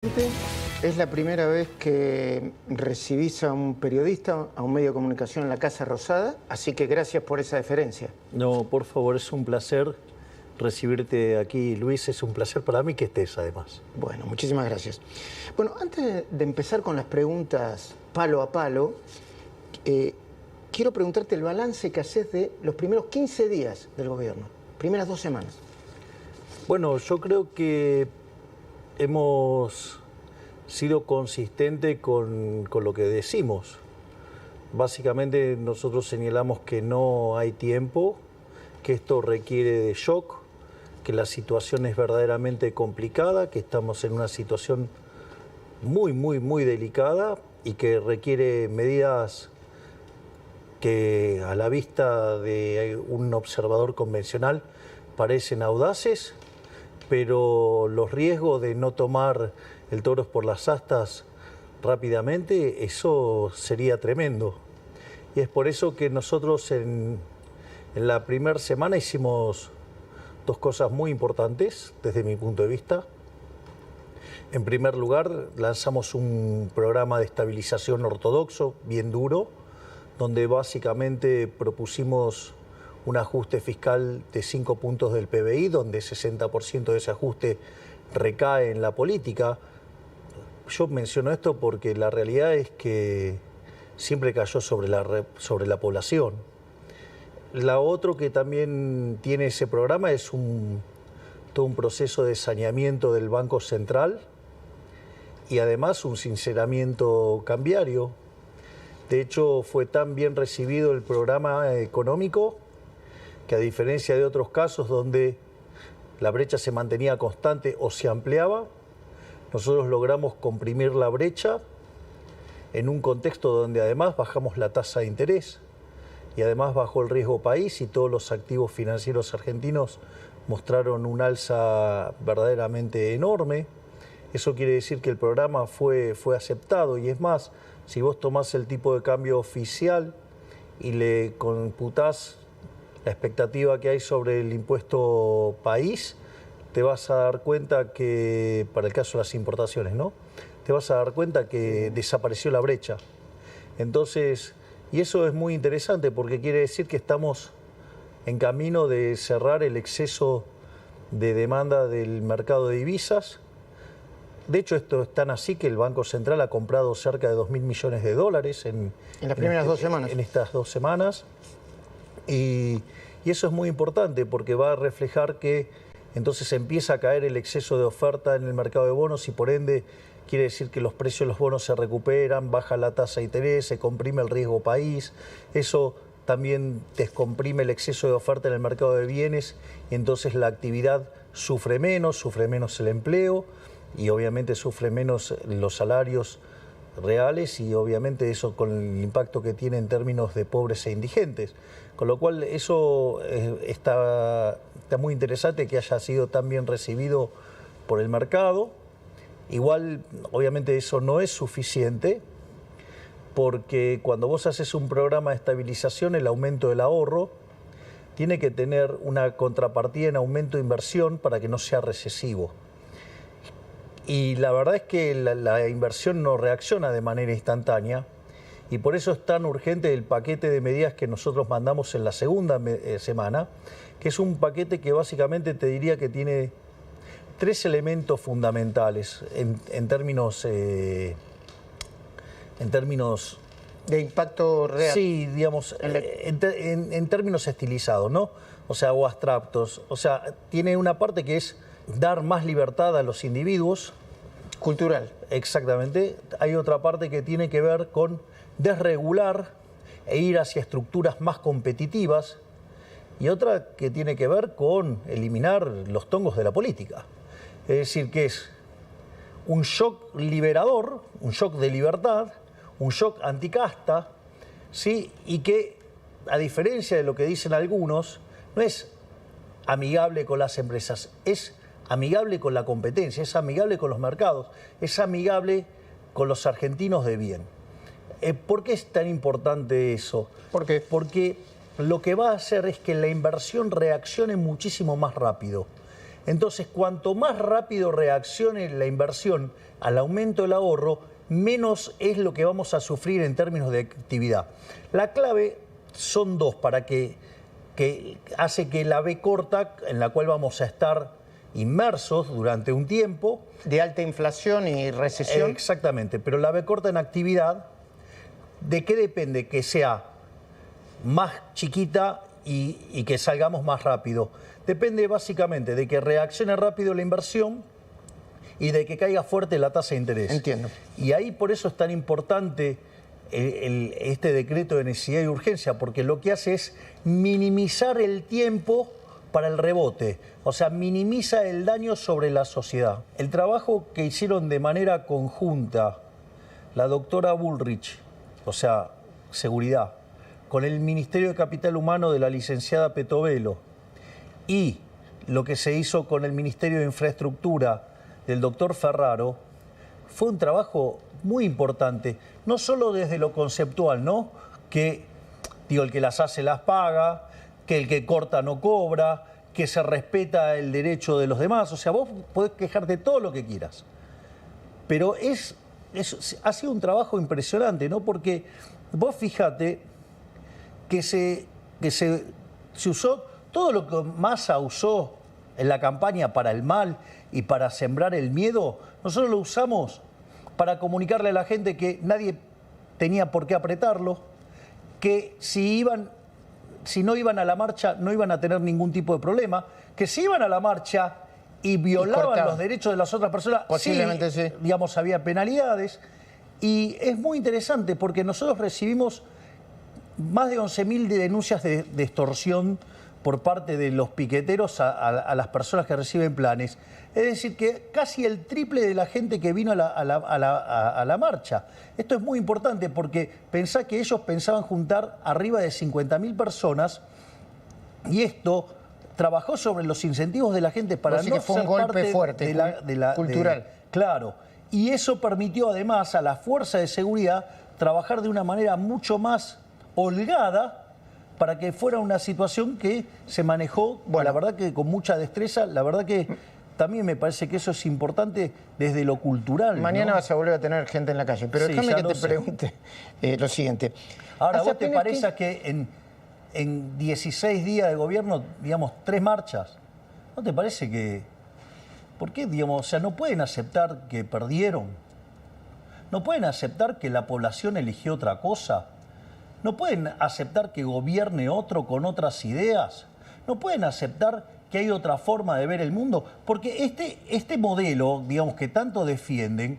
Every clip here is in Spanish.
Es la primera vez que recibís a un periodista, a un medio de comunicación en la Casa Rosada, así que gracias por esa deferencia. No, por favor, es un placer recibirte aquí, Luis. Es un placer para mí que estés, además. Bueno, muchísimas gracias. Bueno, antes de empezar con las preguntas palo a palo, quiero preguntarte el balance que haces de los primeros 15 días del gobierno, primeras 2 semanas. Bueno, yo creo que hemos sido consistentes con lo que decimos. Básicamente nosotros señalamos que no hay tiempo, que esto requiere de shock, que la situación es verdaderamente complicada, que estamos en una situación muy delicada y que requiere medidas que a la vista de un observador convencional parecen audaces, pero los riesgos de no tomar el toro por las astas rápidamente, eso sería tremendo. Y es por eso que nosotros en la primera semana hicimos 2 cosas muy importantes desde mi punto de vista. En primer lugar, lanzamos un programa de estabilización ortodoxo, bien duro, donde básicamente propusimos un ajuste fiscal de 5 puntos del PBI, donde 60% de ese ajuste recae en la política. Yo menciono esto porque la realidad es que siempre cayó sobre la población. La otra que también tiene ese programa es todo un proceso de saneamiento del Banco Central y además un sinceramiento cambiario. De hecho, fue tan bien recibido el programa económico que, a diferencia de otros casos donde la brecha se mantenía constante o se ampliaba, nosotros logramos comprimir la brecha en un contexto donde además bajamos la tasa de interés y además bajó el riesgo país y todos los activos financieros argentinos mostraron un alza verdaderamente enorme. Eso quiere decir que el programa fue aceptado y es más, si vos tomás el tipo de cambio oficial y le computás la expectativa que hay sobre el impuesto país, te vas a dar cuenta que, para el caso de las importaciones, ¿no? Te vas a dar cuenta que desapareció la brecha. Entonces, y eso es muy interesante porque quiere decir que estamos en camino de cerrar el exceso de demanda del mercado de divisas. De hecho, esto es tan así que el Banco Central ha comprado cerca de 2.000 millones de dólares en las primeras 2 semanas. En estas 2 semanas. Y eso es muy importante porque va a reflejar que entonces empieza a caer el exceso de oferta en el mercado de bonos y por ende quiere decir que los precios de los bonos se recuperan, baja la tasa de interés, se comprime el riesgo país. Eso también descomprime el exceso de oferta en el mercado de bienes y entonces la actividad sufre menos el empleo y obviamente sufre menos los salarios reales y obviamente eso con el impacto que tiene en términos de pobres e indigentes. Con lo cual eso está muy interesante que haya sido tan bien recibido por el mercado. Igual, obviamente eso no es suficiente porque cuando vos haces un programa de estabilización, el aumento del ahorro tiene que tener una contrapartida en aumento de inversión para que no sea recesivo. Y la verdad es que la inversión no reacciona de manera instantánea y por eso es tan urgente el paquete de medidas que nosotros mandamos en la segunda semana, que es un paquete que básicamente te diría que tiene 3 elementos fundamentales en términos de impacto real. Sí, digamos, en términos estilizados, ¿no? O sea, o abstractos. O sea, tiene una parte que es dar más libertad a los individuos. Cultural. Exactamente. Hay otra parte que tiene que ver con desregular e ir hacia estructuras más competitivas. Y otra que tiene que ver con eliminar los tongos de la política. Es decir, que es un shock liberador, un shock de libertad, un shock anticasta, ¿sí? Y que, a diferencia de lo que dicen algunos, no es amigable con las empresas, es amigable con la competencia, es amigable con los mercados, es amigable con los argentinos de bien. ¿Por qué es tan importante eso? ¿Por qué? Porque lo que va a hacer es que la inversión reaccione muchísimo más rápido. Entonces, cuanto más rápido reaccione la inversión al aumento del ahorro, menos es lo que vamos a sufrir en términos de actividad. La clave son dos para que hace que la V corta, en la cual vamos a estar inmersos durante un tiempo. De alta inflación y recesión. Exactamente, pero la V corta en actividad, ¿de qué depende? Que sea más chiquita y que salgamos más rápido. Depende básicamente de que reaccione rápido la inversión y de que caiga fuerte la tasa de interés. Entiendo. Y ahí por eso es tan importante este decreto de necesidad y urgencia, porque lo que hace es minimizar el tiempo para el rebote, o sea, minimiza el daño sobre la sociedad. El trabajo que hicieron de manera conjunta la doctora Bullrich, o sea, seguridad, con el Ministerio de Capital Humano de la licenciada Petovelo y lo que se hizo con el Ministerio de Infraestructura del doctor Ferraro, fue un trabajo muy importante, no solo desde lo conceptual, ¿no? Que, digo, el que las hace las paga, que el que corta no cobra, que se respeta el derecho de los demás. O sea, vos podés quejarte de todo lo que quieras. Pero ha sido un trabajo impresionante, ¿no? Porque vos fíjate que se usó todo lo que Massa usó en la campaña para el mal y para sembrar el miedo, nosotros lo usamos para comunicarle a la gente que nadie tenía por qué apretarlo, que si no iban a la marcha no iban a tener ningún tipo de problema, que si iban a la marcha y violaban los derechos de las otras personas, posiblemente sí, digamos, había penalidades. Y es muy interesante porque nosotros recibimos más de 11.000 denuncias de extorsión por parte de los piqueteros a las personas que reciben planes. Es decir, que casi el triple de la gente que vino a la marcha. Esto es muy importante porque pensá que ellos pensaban juntar arriba de 50.000 personas y esto trabajó sobre los incentivos de la gente para no que fue ser un golpe parte fuerte, cultural. Claro. Y eso permitió además a la fuerza de seguridad trabajar de una manera mucho más holgada para que fuera una situación que se manejó, la verdad que con mucha destreza. La verdad que también me parece que eso es importante desde lo cultural. Mañana ¿no? vas a volver a tener gente en la calle, pero sí, déjame que te pregunte lo siguiente. Ahora, ¿vos te parece que en 16 días de gobierno, digamos, 3 marchas? ¿No te parece que...? ¿Por qué, digamos, o sea, no pueden aceptar que perdieron? ¿No pueden aceptar que la población eligió otra cosa? ¿No pueden aceptar que gobierne otro con otras ideas? ¿No pueden aceptar que hay otra forma de ver el mundo? Porque este modelo, digamos, que tanto defienden,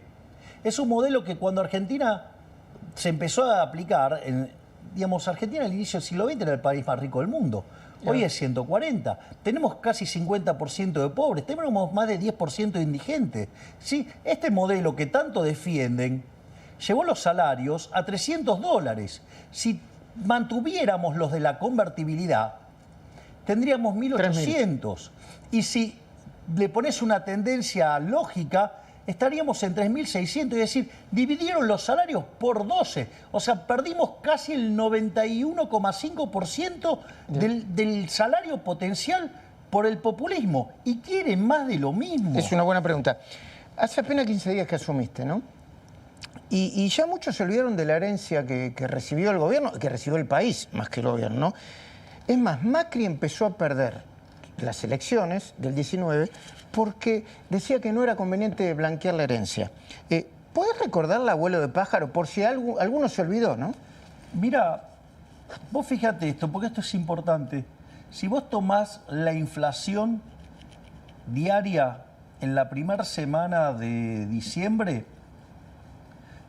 es un modelo que cuando Argentina se empezó a aplicar, digamos, Argentina al inicio del siglo XX era el país más rico del mundo. Hoy es 140. Tenemos casi 50% de pobres, tenemos más de 10% de indigentes. ¿Sí? Este modelo que tanto defienden llevó los salarios a $300. Si mantuviéramos los de la convertibilidad, tendríamos 1.800. Y si le pones una tendencia lógica, estaríamos en 3.600. Es decir, dividieron los salarios por 12. O sea, perdimos casi el 91,5% del salario potencial por el populismo. Y quieren más de lo mismo. Es una buena pregunta. Hace apenas 15 días que asumiste, ¿no? Y ya muchos se olvidaron de la herencia que recibió el gobierno, que recibió el país, más que el gobierno, ¿no? Es más, Macri empezó a perder las elecciones del 19 porque decía que no era conveniente blanquear la herencia. ¿Podés recordar el abuelo de pájaro? Por si alguno se olvidó, ¿no? Mira, vos fíjate esto, porque esto es importante. Si vos tomás la inflación diaria en la primera semana de diciembre,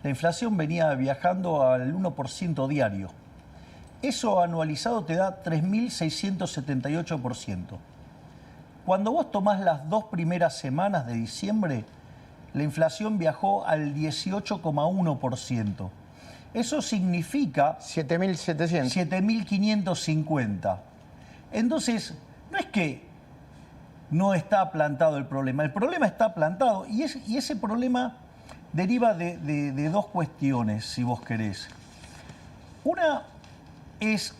la inflación venía viajando al 1% diario. Eso anualizado te da 3.678%. Cuando vos tomás las 2 primeras semanas de diciembre, la inflación viajó al 18,1%. Eso significa 7.700. 7.550. Entonces, no es que no está plantado el problema está plantado y ese problema deriva de 2 cuestiones, si vos querés. Una es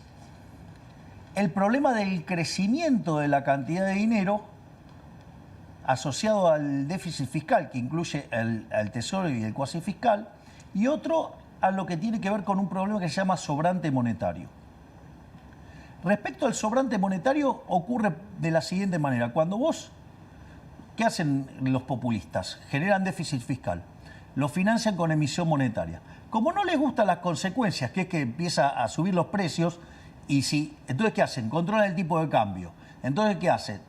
el problema del crecimiento de la cantidad de dinero asociado al déficit fiscal, que incluye al tesoro y el cuasi fiscal, y otro a lo que tiene que ver con un problema que se llama sobrante monetario. Respecto al sobrante monetario, ocurre de la siguiente manera. Cuando vos, ¿qué hacen los populistas? Generan déficit fiscal, lo financian con emisión monetaria. Como no les gustan las consecuencias, que es que empieza a subir los precios, entonces ¿qué hacen? Controlan el tipo de cambio. Entonces, ¿qué hacen?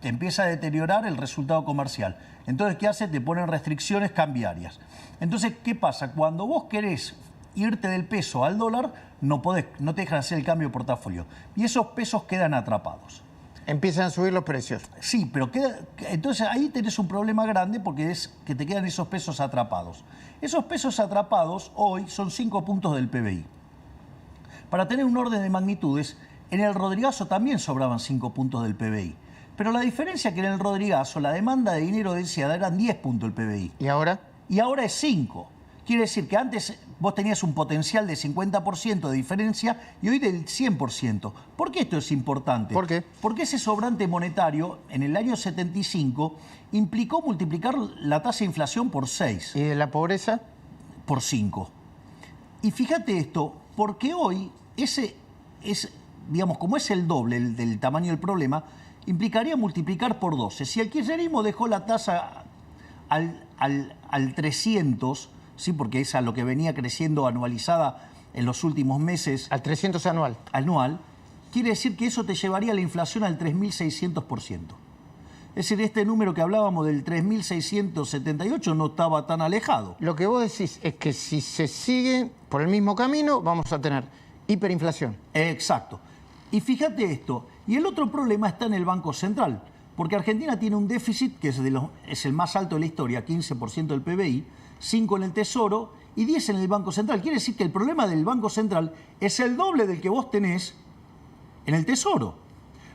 Te empieza a deteriorar el resultado comercial. Entonces, ¿qué hace? Te ponen restricciones cambiarias. Entonces, ¿qué pasa? Cuando vos querés irte del peso al dólar, no podés, no te dejan hacer el cambio de portafolio. Y esos pesos quedan atrapados. Empiezan a subir los precios. Sí, pero entonces ahí tenés un problema grande porque es que te quedan esos pesos atrapados. Esos pesos atrapados hoy son 5 puntos del PBI. Para tener un orden de magnitudes, en el Rodrigazo también sobraban 5 puntos del PBI. Pero la diferencia es que en el Rodrigazo la demanda de dinero deseada eran 10 puntos del PBI. ¿Y ahora? Y ahora es 5. Quiere decir que antes vos tenías un potencial de 50% de diferencia y hoy del 100%. ¿Por qué esto es importante? ¿Por qué? Porque ese sobrante monetario en el año 75 implicó multiplicar la tasa de inflación por 6. ¿Y de la pobreza? Por 5. Y fíjate esto, porque hoy ese es, digamos, como es el doble del tamaño del problema, implicaría multiplicar por 12. Si el kirchnerismo dejó la tasa al 300, ¿sí? Porque es a lo que venía creciendo anualizada en los últimos meses. Al 300 anual. Anual, quiere decir que eso te llevaría la inflación al 3.600%. Es decir, este número que hablábamos del 3.678 no estaba tan alejado. Lo que vos decís es que si se sigue por el mismo camino, vamos a tener hiperinflación. Exacto. Y fíjate esto, y el otro problema está en el Banco Central, porque Argentina tiene un déficit que es el más alto de la historia, 15% del PBI, 5 en el Tesoro y 10 en el Banco Central. Quiere decir que el problema del Banco Central es el doble del que vos tenés en el Tesoro.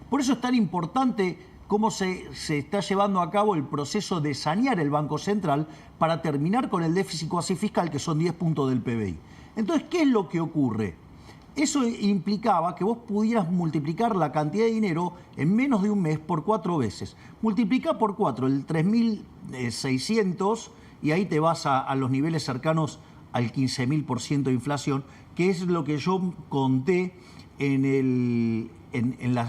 Por eso es tan importante cómo se está llevando a cabo el proceso de sanear el Banco Central para terminar con el déficit cuasi fiscal, que son 10 puntos del PBI. Entonces, ¿qué es lo que ocurre? Eso implicaba que vos pudieras multiplicar la cantidad de dinero en menos de un mes por 4 veces. Multiplicá por 4 el 3.600 y ahí te vas a los niveles cercanos al 15.000% de inflación, que es lo que yo conté en la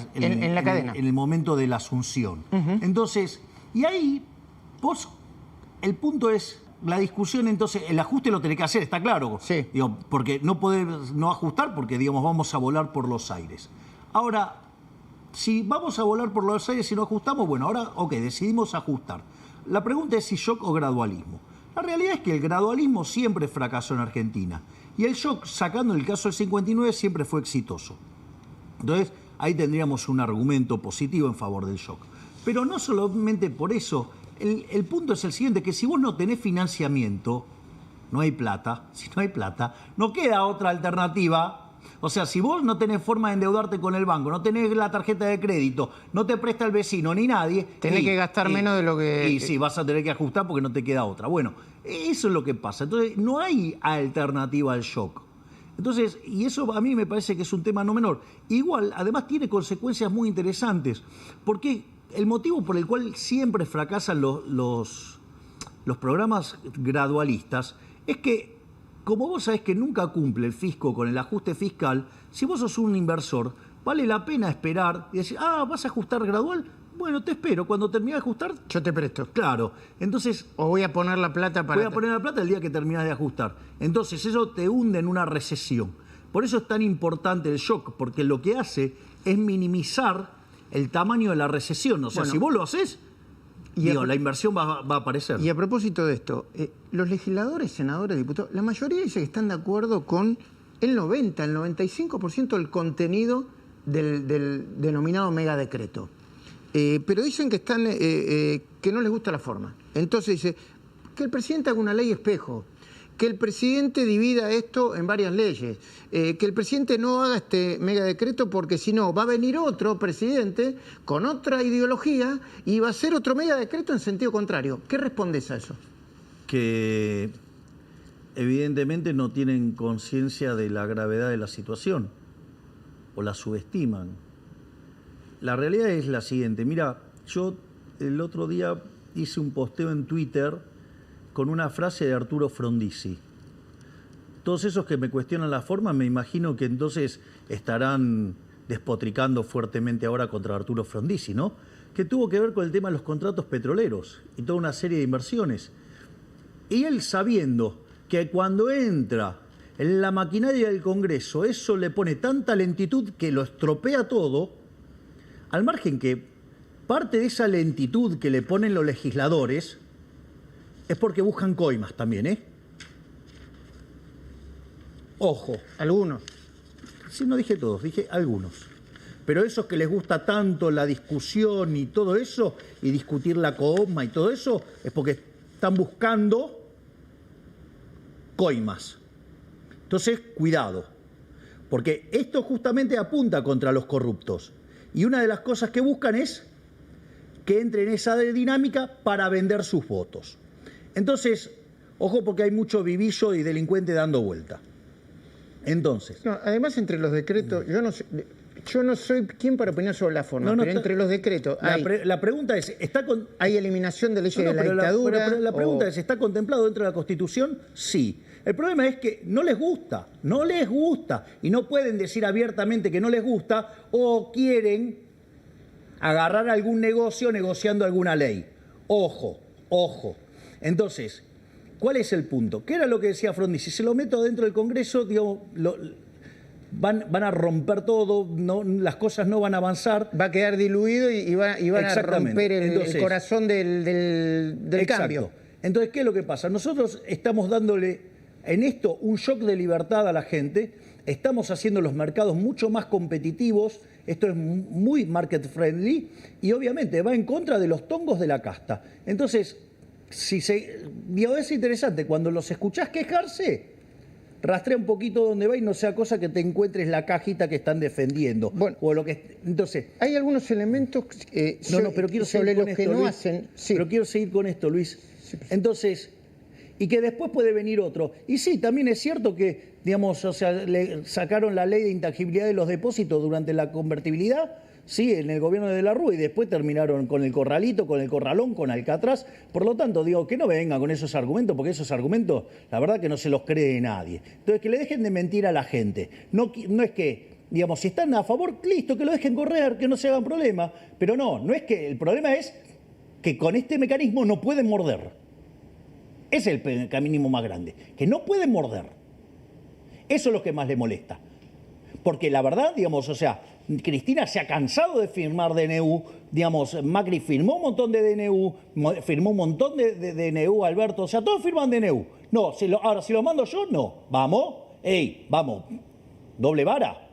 cadena. En el momento de la asunción. Entonces, y ahí vos, el punto es, la discusión, entonces, el ajuste lo tenés que hacer, está claro. Sí. Digo, porque no podés no ajustar porque, digamos, vamos a volar por los aires. Ahora, si vamos a volar por los aires y no ajustamos, bueno, ahora, ok, decidimos ajustar. La pregunta es si shock o gradualismo. La realidad es que el gradualismo siempre fracasó en Argentina. Y el shock, sacando el caso del 59, siempre fue exitoso. Entonces, ahí tendríamos un argumento positivo en favor del shock. Pero no solamente por eso. El punto es el siguiente, que si vos no tenés financiamiento, no hay plata. Si no hay plata, no queda otra alternativa. O sea, si vos no tenés forma de endeudarte con el banco, no tenés la tarjeta de crédito, no te presta el vecino ni nadie... Tenés que gastar menos de lo que... Y sí, vas a tener que ajustar porque no te queda otra. Bueno, eso es lo que pasa. Entonces, no hay alternativa al shock. Entonces, y eso a mí me parece que es un tema no menor. Igual, además tiene consecuencias muy interesantes, porque el motivo por el cual siempre fracasan los programas gradualistas es que, como vos sabés que nunca cumple el fisco con el ajuste fiscal, si vos sos un inversor, vale la pena esperar y decir, ¿vas a ajustar gradual? Bueno, te espero. Cuando termine de ajustar... Yo te presto. Claro. Entonces... O voy a poner la plata para... Voy a poner la plata el día que terminas de ajustar. Entonces, eso te hunde en una recesión. Por eso es tan importante el shock, porque lo que hace es minimizar el tamaño de la recesión. O sea, si vos lo haces, la inversión va a aparecer. Y a propósito de esto, los legisladores, senadores, diputados, la mayoría dice que están de acuerdo con el 95% del contenido del denominado megadecreto. Pero dicen que están que no les gusta la forma. Entonces dice que el presidente haga una ley espejo, que el presidente divida esto en varias leyes, que el presidente no haga este megadecreto porque si no va a venir otro presidente con otra ideología y va a hacer otro megadecreto en sentido contrario. ¿Qué respondes a eso? Que evidentemente no tienen conciencia de la gravedad de la situación o la subestiman. La realidad es la siguiente. Mira, yo el otro día hice un posteo en Twitter con una frase de Arturo Frondizi. Todos esos que me cuestionan la forma, me imagino que entonces estarán despotricando fuertemente ahora contra Arturo Frondizi, ¿no? Que tuvo que ver con el tema de los contratos petroleros y toda una serie de inversiones. Y él, sabiendo que cuando entra en la maquinaria del Congreso, eso le pone tanta lentitud que lo estropea todo, al margen que parte de esa lentitud que le ponen los legisladores es porque buscan coimas también, ¿eh? Ojo. Algunos. Sí, no dije todos, dije algunos. Pero esos que les gusta tanto la discusión y todo eso, y discutir la coima y todo eso, es porque están buscando coimas. Entonces, cuidado, porque esto justamente apunta contra los corruptos. Y una de las cosas que buscan es que entre en esa dinámica para vender sus votos. Entonces, ojo, porque hay mucho vivillo y delincuente dando vuelta. Entonces. No, además, entre los decretos, yo no soy quien para opinar sobre la forma, pero entre los decretos la pregunta es, ¿hay eliminación de leyes de la dictadura? Pero la pregunta es, ¿está contemplado dentro de la Constitución? Sí. El problema es que no les gusta, y no pueden decir abiertamente que no les gusta o quieren agarrar algún negocio negociando alguna ley. Ojo. Entonces, ¿cuál es el punto? ¿Qué era lo que decía Frondizi? Si se lo meto dentro del Congreso, digamos, van a romper todo, las cosas no van a avanzar. Va a quedar diluido y van a romper el corazón del cambio. Entonces, ¿qué es lo que pasa? Nosotros estamos dándole en esto un shock de libertad a la gente, estamos haciendo los mercados mucho más competitivos, esto es muy market friendly y obviamente va en contra de los tongos de la casta. Entonces, es interesante, cuando los escuchás quejarse, rastrea un poquito donde va y no sea cosa que te encuentres la cajita que están defendiendo. Bueno, o lo que, entonces, hay algunos elementos pero quiero sobre los que no hacen. Sí. Pero quiero seguir con esto, Luis. Sí, entonces, y que después puede venir otro. Y sí, también es cierto que, digamos, o sea, le sacaron la ley de intangibilidad de los depósitos durante la convertibilidad, sí, en el gobierno de la Rúa, y después terminaron con el corralito, con el corralón, con Alcatraz. Por lo tanto, digo, que no vengan con esos argumentos, porque esos argumentos, la verdad que no se los cree nadie. Entonces, que le dejen de mentir a la gente. No es que, digamos, si están a favor, listo, que lo dejen correr, que no se hagan problema. Pero no es que, el problema es que con este mecanismo no pueden morder. Ese es el mecanismo más grande, que no pueden morder. Eso es lo que más le molesta. Porque la verdad, digamos, o sea, Cristina se ha cansado de firmar DNU, digamos, Macri firmó un montón de DNU, firmó un montón de DNU, Alberto, o sea, todos firman DNU. No, ahora si lo mando yo, no. Vamos, vamos, doble vara.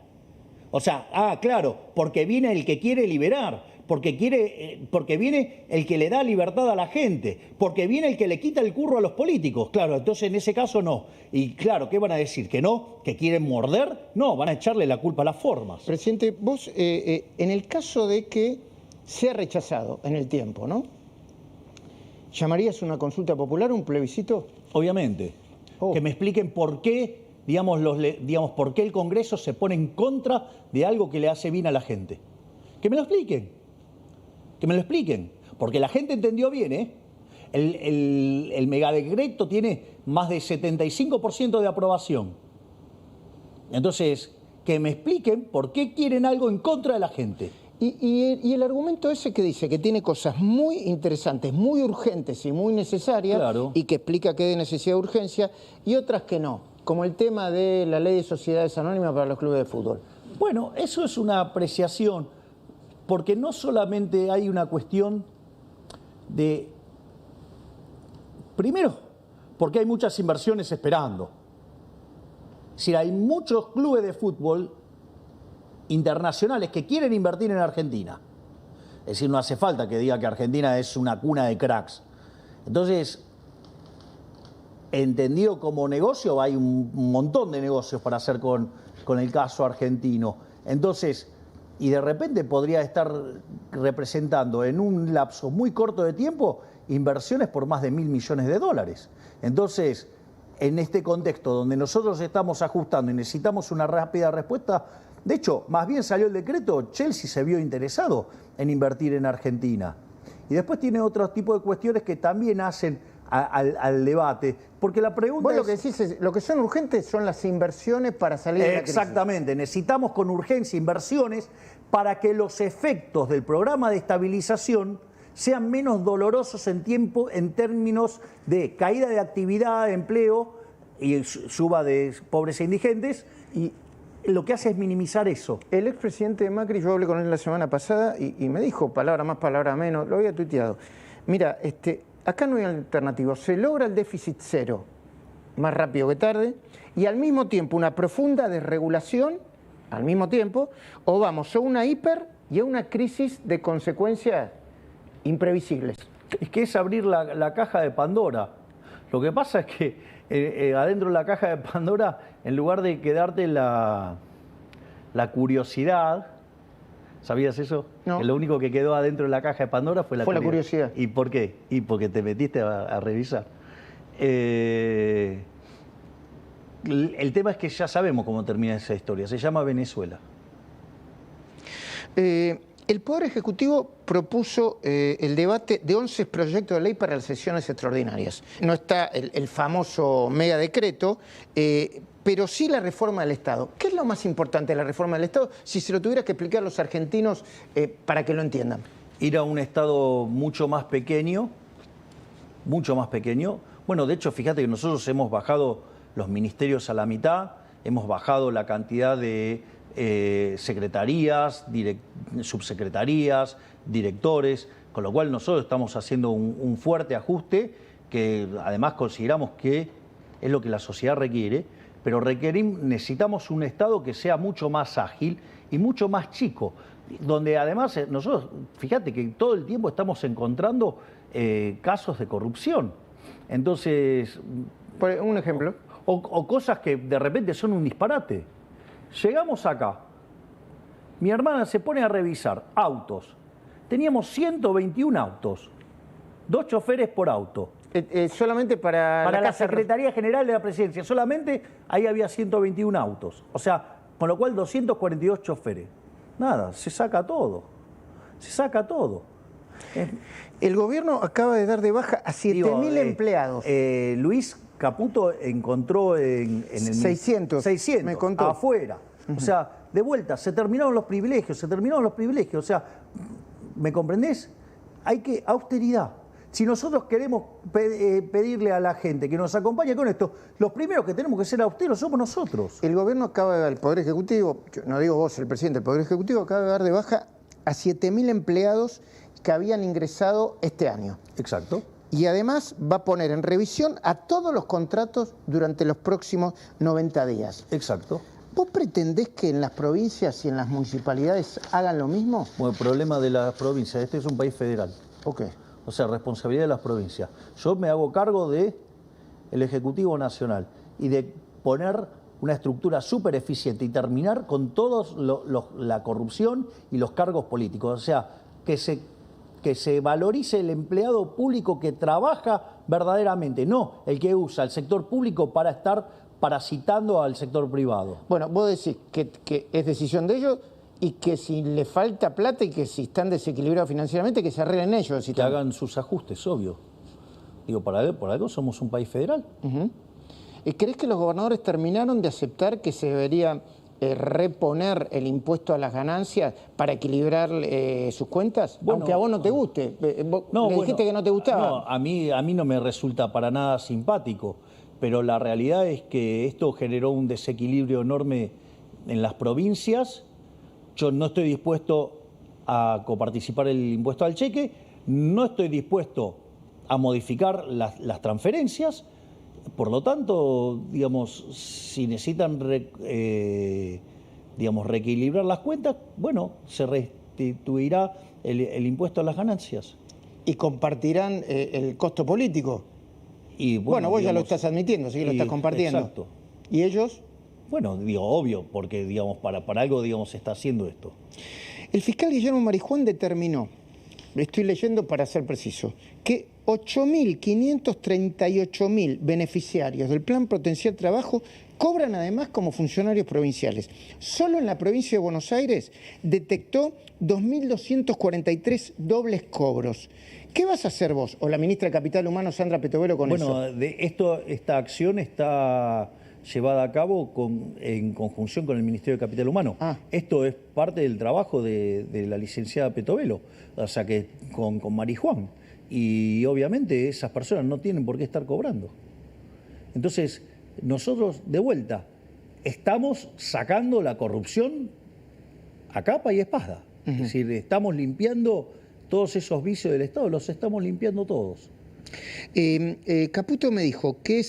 O sea, claro, porque viene el que quiere liberar, porque viene el que le da libertad a la gente, porque viene el que le quita el curro a los políticos. Claro, entonces en ese caso no. Y claro, ¿qué van a decir? ¿Que no? ¿Que quieren morder? No, van a echarle la culpa a las formas. Presidente, vos, en el caso de que sea rechazado en el tiempo, ¿no? ¿Llamarías una consulta popular, un plebiscito? Obviamente. Que me expliquen por qué, digamos, por qué el Congreso se pone en contra de algo que le hace bien a la gente. Que me lo expliquen. Que me lo expliquen, porque la gente entendió bien, ¿eh? El megadecreto tiene más de 75% de aprobación. Entonces, que me expliquen por qué quieren algo en contra de la gente. Y el argumento ese que dice que tiene cosas muy interesantes, muy urgentes y muy necesarias, claro, y que explica que hay necesidad de urgencia, y otras que no, como el tema de la ley de sociedades anónimas para los clubes de fútbol. Bueno, eso es una apreciación. Porque no solamente hay una cuestión de... Primero, porque hay muchas inversiones esperando. Es decir, hay muchos clubes de fútbol internacionales que quieren invertir en Argentina. Es decir, no hace falta que diga que Argentina es una cuna de cracks. Entonces, entendido como negocio, hay un montón de negocios para hacer con el caso argentino. Entonces... y de repente podría estar representando en un lapso muy corto de tiempo inversiones por más de $1.000 millones. Entonces, en este contexto donde nosotros estamos ajustando y necesitamos una rápida respuesta, de hecho, más bien salió el decreto, Chelsea se vio interesado en invertir en Argentina. Y después tiene otro tipo de cuestiones que también hacen al debate. Porque la pregunta Vos lo que decís es, lo que son urgentes son las inversiones para salir de la crisis. Exactamente, necesitamos con urgencia inversiones para que los efectos del programa de estabilización sean menos dolorosos en términos de caída de actividad, de empleo y suba de pobres e indigentes, y lo que hace es minimizar eso. El expresidente Macri, yo hablé con él la semana pasada y me dijo, palabra más, palabra menos, lo había tuiteado. Mira, acá no hay alternativa, se logra el déficit cero más rápido que tarde y al mismo tiempo una profunda desregulación, al mismo tiempo, o vamos a una hiper y a una crisis de consecuencias imprevisibles. Es que es abrir la caja de Pandora. Lo que pasa es que adentro de la caja de Pandora, en lugar de quedarte la curiosidad, ¿sabías eso? No. Que lo único que quedó adentro de la caja de Pandora fue la curiosidad. ¿Y por qué? Y porque te metiste a revisar. El tema es que ya sabemos cómo termina esa historia. Se llama Venezuela. El Poder Ejecutivo propuso el debate de 11 proyectos de ley para las sesiones extraordinarias. No está el famoso mega decreto, pero sí la reforma del Estado. ¿Qué es lo más importante de la reforma del Estado? Si se lo tuviera que explicar a los argentinos para que lo entiendan. Ir a un Estado mucho más pequeño. Bueno, de hecho, fíjate que nosotros hemos bajado los ministerios a la mitad, hemos bajado la cantidad de secretarías, subsecretarías, directores, con lo cual nosotros estamos haciendo un fuerte ajuste que además consideramos que es lo que la sociedad requiere, pero necesitamos un Estado que sea mucho más ágil y mucho más chico, donde además nosotros, fíjate que todo el tiempo estamos encontrando casos de corrupción. Entonces... Por un ejemplo. O cosas que de repente son un disparate. Llegamos acá, mi hermana se pone a revisar autos. Teníamos 121 autos, 2 choferes por auto. Solamente para la Secretaría General de la Presidencia, solamente ahí había 121 autos. O sea, con lo cual 242 choferes. Nada, se saca todo. El gobierno acaba de dar de baja a 7.000 empleados. Luis Caputo encontró en el 600 me contó. Afuera. O sea, de vuelta, se terminaron los privilegios. O sea, ¿me comprendés? Hay que austeridad. Si nosotros queremos pedirle a la gente que nos acompañe con esto, los primeros que tenemos que ser austeros somos nosotros. El gobierno el Poder Ejecutivo, no digo vos, el presidente del Poder Ejecutivo, acaba de dar de baja a 7.000 empleados que habían ingresado este año. Exacto. Y además va a poner en revisión a todos los contratos durante los próximos 90 días. Exacto. ¿Vos pretendés que en las provincias y en las municipalidades hagan lo mismo? Bueno, el problema de las provincias, este es un país federal. Ok. O sea, responsabilidad de las provincias. Yo me hago cargo del Ejecutivo Nacional y de poner una estructura súper eficiente y terminar con todos la corrupción y los cargos políticos. O sea, que se valorice el empleado público que trabaja verdaderamente, no el que usa el sector público para estar parasitando al sector privado. Bueno, vos decís que es decisión de ellos y que si le falta plata y que si están desequilibrados financieramente, que se arreglen ellos. Que hagan sus ajustes, obvio. Digo, por algo somos un país federal. ¿Crees que los gobernadores terminaron de aceptar que se debería reponer el impuesto a las ganancias para equilibrar sus cuentas? Bueno, aunque a vos no te guste. Dijiste que no te gustaba. No, a mí no me resulta para nada simpático, pero la realidad es que esto generó un desequilibrio enorme en las provincias. Yo no estoy dispuesto a coparticipar el impuesto al cheque, no estoy dispuesto a modificar las transferencias. Por lo tanto, digamos, si necesitan reequilibrar las cuentas, bueno, se restituirá el impuesto a las ganancias. ¿Y compartirán el costo político? Y bueno, vos ya lo estás admitiendo, así que lo estás compartiendo. Exacto. ¿Y ellos? Bueno, digo, obvio, porque digamos, para algo se está haciendo esto. El fiscal Guillermo Marijuán determinó, estoy leyendo para ser preciso, que 8.538.000 beneficiarios del Plan Potenciar Trabajo cobran además como funcionarios provinciales. Solo en la provincia de Buenos Aires detectó 2.243 dobles cobros. ¿Qué vas a hacer vos o la ministra de Capital Humano, Sandra Petovelo, con eso? Bueno, esta acción está llevada a cabo en conjunción con el Ministerio de Capital Humano. Esto es parte del trabajo de la licenciada Petovelo, o sea que con Marijuán. Y obviamente esas personas no tienen por qué estar cobrando. Entonces, nosotros, de vuelta, estamos sacando la corrupción a capa y espada. Es decir, estamos limpiando todos esos vicios del Estado, los estamos limpiando todos. Caputo me dijo que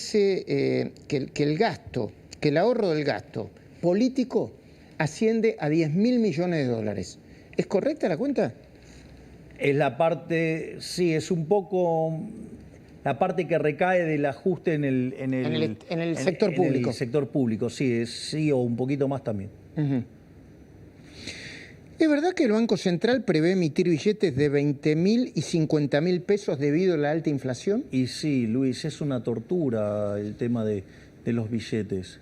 el gasto, que el ahorro del gasto político asciende a 10.000 millones de dólares. ¿Es correcta la cuenta? Es la parte, sí, es un poco la parte que recae del ajuste en el sector público. En el sector público, sí, o un poquito más también. ¿Es verdad que el Banco Central prevé emitir billetes de 20.000 y 50.000 pesos debido a la alta inflación? Y sí, Luis, es una tortura el tema de los billetes.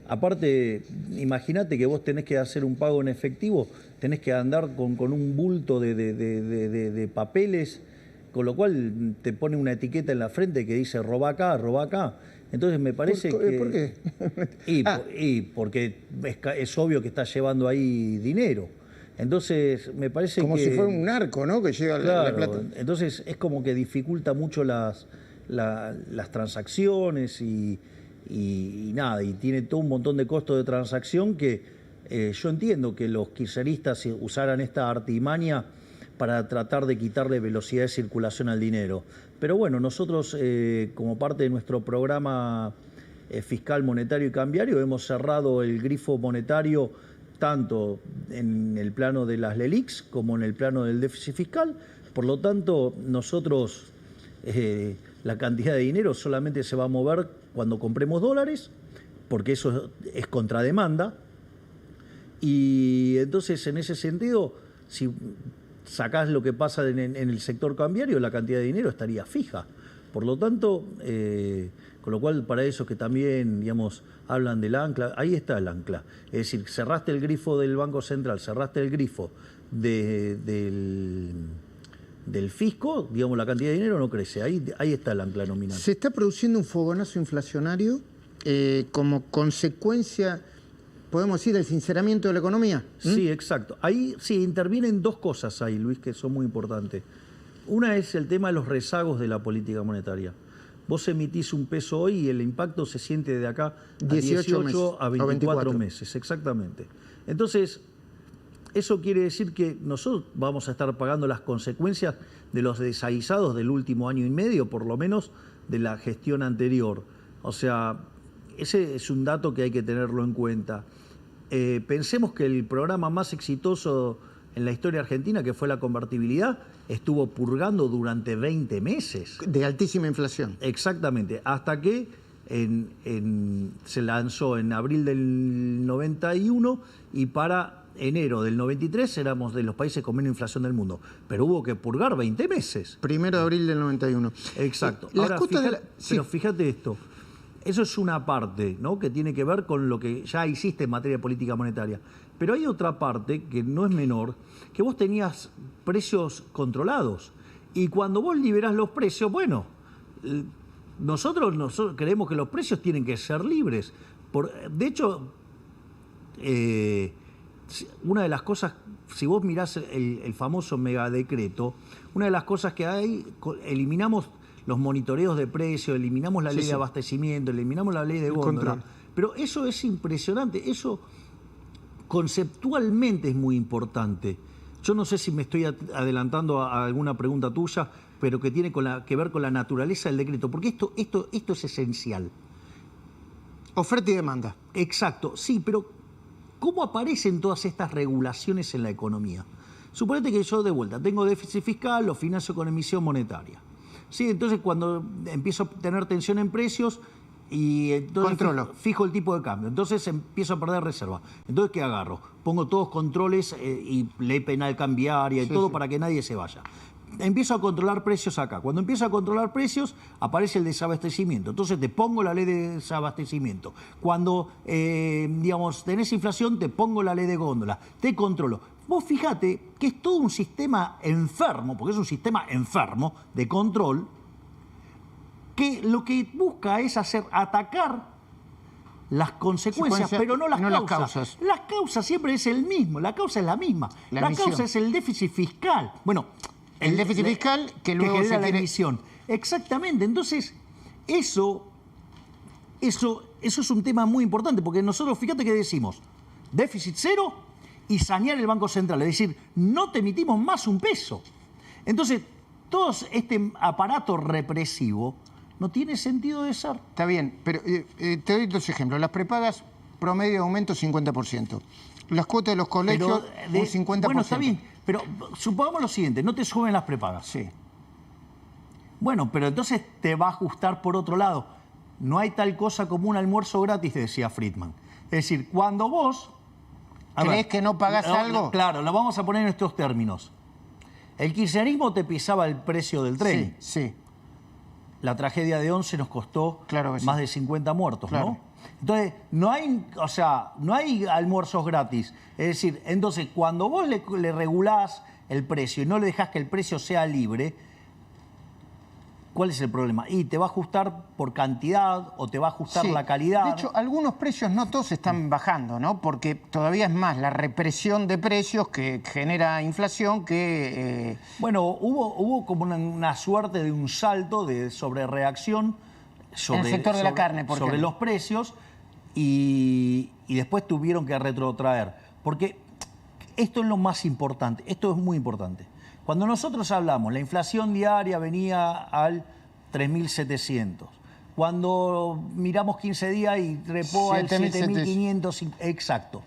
Aparte, imagínate que vos tenés que hacer un pago en efectivo, tenés que andar con un bulto de papeles, con lo cual te pone una etiqueta en la frente que dice roba acá, roba acá. Entonces me parece que... ¿Por qué? Porque es obvio que estás llevando ahí dinero. Entonces me parece como que... si fuera un narco, ¿no? Que lleva la plata. Entonces es como que dificulta mucho las transacciones y nada, y tiene todo un montón de costos de transacción que yo entiendo que los kirchneristas usaran esta artimaña para tratar de quitarle velocidad de circulación al dinero. Pero bueno, nosotros como parte de nuestro programa fiscal, monetario y cambiario hemos cerrado el grifo monetario tanto en el plano de las LELIQs como en el plano del déficit fiscal. Por lo tanto, nosotros la cantidad de dinero solamente se va a mover cuando compremos dólares, porque eso es contrademanda. Y entonces, en ese sentido, si sacás lo que pasa en el sector cambiario, la cantidad de dinero estaría fija. Por lo tanto, con lo cual, para eso que también, digamos, hablan del ancla, ahí está el ancla. Es decir, cerraste el grifo del Banco Central, cerraste el grifo del fisco, digamos, la cantidad de dinero no crece. Ahí está el ancla nominal. ¿Se está produciendo un fogonazo inflacionario como consecuencia, podemos decir, del sinceramiento de la economía? Sí, exacto. Ahí sí intervienen dos cosas ahí, Luis, que son muy importantes. Una es el tema de los rezagos de la política monetaria. Vos emitís un peso hoy y el impacto se siente de acá a 18 a 24 meses, exactamente. Entonces, eso quiere decir que nosotros vamos a estar pagando las consecuencias de los desaguisados del último año y medio, por lo menos de la gestión anterior. O sea, ese es un dato que hay que tenerlo en cuenta. Pensemos que el programa más exitoso en la historia argentina, que fue la convertibilidad, estuvo purgando durante 20 meses. De altísima inflación. Exactamente, hasta que se lanzó en abril del 91 y para enero del 93 éramos de los países con menos inflación del mundo. Pero hubo que purgar 20 meses. 1 de abril del 91. Exacto. Ahora, pero fíjate esto. Eso es una parte, ¿no?, que tiene que ver con lo que ya hiciste en materia de política monetaria. Pero hay otra parte que no es menor, que vos tenías precios controlados. Y cuando vos liberás los precios, bueno, nosotros creemos que los precios tienen que ser libres. De hecho, una de las cosas, si vos mirás el famoso megadecreto, una de las cosas que hay, eliminamos los monitoreos de precios, eliminamos la ley de abastecimiento, eliminamos la ley de góndola. Pero eso es impresionante, eso conceptualmente es muy importante. Yo no sé si me estoy adelantando a alguna pregunta tuya, pero que tiene que ver con la naturaleza del decreto, porque esto es esencial. Oferta y demanda. Exacto, sí, pero ¿cómo aparecen todas estas regulaciones en la economía? Suponete que yo de vuelta tengo déficit fiscal, lo financio con emisión monetaria. Sí, entonces cuando empiezo a tener tensión en precios y entonces fijo el tipo de cambio, entonces empiezo a perder reserva. Entonces, ¿qué agarro? Pongo todos controles y ley penal cambiaria y todo para que nadie se vaya. empiezo a controlar precios acá. Cuando empiezo a controlar precios, aparece el desabastecimiento. Entonces te pongo la ley de desabastecimiento. Cuando, digamos, tenés inflación, te pongo la ley de góndola. Te controlo. Vos fíjate que es todo un sistema enfermo, porque es un sistema enfermo de control, que lo que busca es atacar las consecuencias, pero no las causas. Las causas siempre es el mismo, la causa es la misma. La causa es el déficit fiscal. Bueno, el déficit fiscal que luego genera se la emisión. Exactamente. Entonces, eso es un tema muy importante, porque nosotros, fíjate que decimos, déficit cero y sanear el Banco Central. Es decir, no te emitimos más un peso. Entonces, todo este aparato represivo no tiene sentido de ser. Está bien, pero te doy dos ejemplos. Las prepagas, promedio de aumento 50%. Las cuotas de los colegios, un 50%. Bueno, está bien, pero supongamos lo siguiente, no te suben las prepagas. Sí. Bueno, pero entonces te va a ajustar por otro lado. No hay tal cosa como un almuerzo gratis, decía Friedman. Es decir, cuando vos... ¿Crees que no pagás algo? Claro, lo vamos a poner en estos términos. El kirchnerismo te pisaba el precio del tren. Sí. La tragedia de 11 nos costó más de 50 muertos, ¿no? Entonces, no hay almuerzos gratis. Es decir, entonces, cuando vos le regulás el precio y no le dejás que el precio sea libre, ¿cuál es el problema? Y te va a ajustar por cantidad o te va a ajustar la calidad. De hecho, algunos precios no todos están bajando, ¿no? Porque todavía es más la represión de precios que genera inflación que... Bueno, hubo como una suerte de un salto de sobrereacción en el sector de la carne, por sobre los precios y después tuvieron que retrotraer. Porque esto es lo más importante, esto es muy importante. Cuando nosotros hablamos, la inflación diaria venía al 3.700. Cuando miramos 15 días y trepó al 7.500, exacto.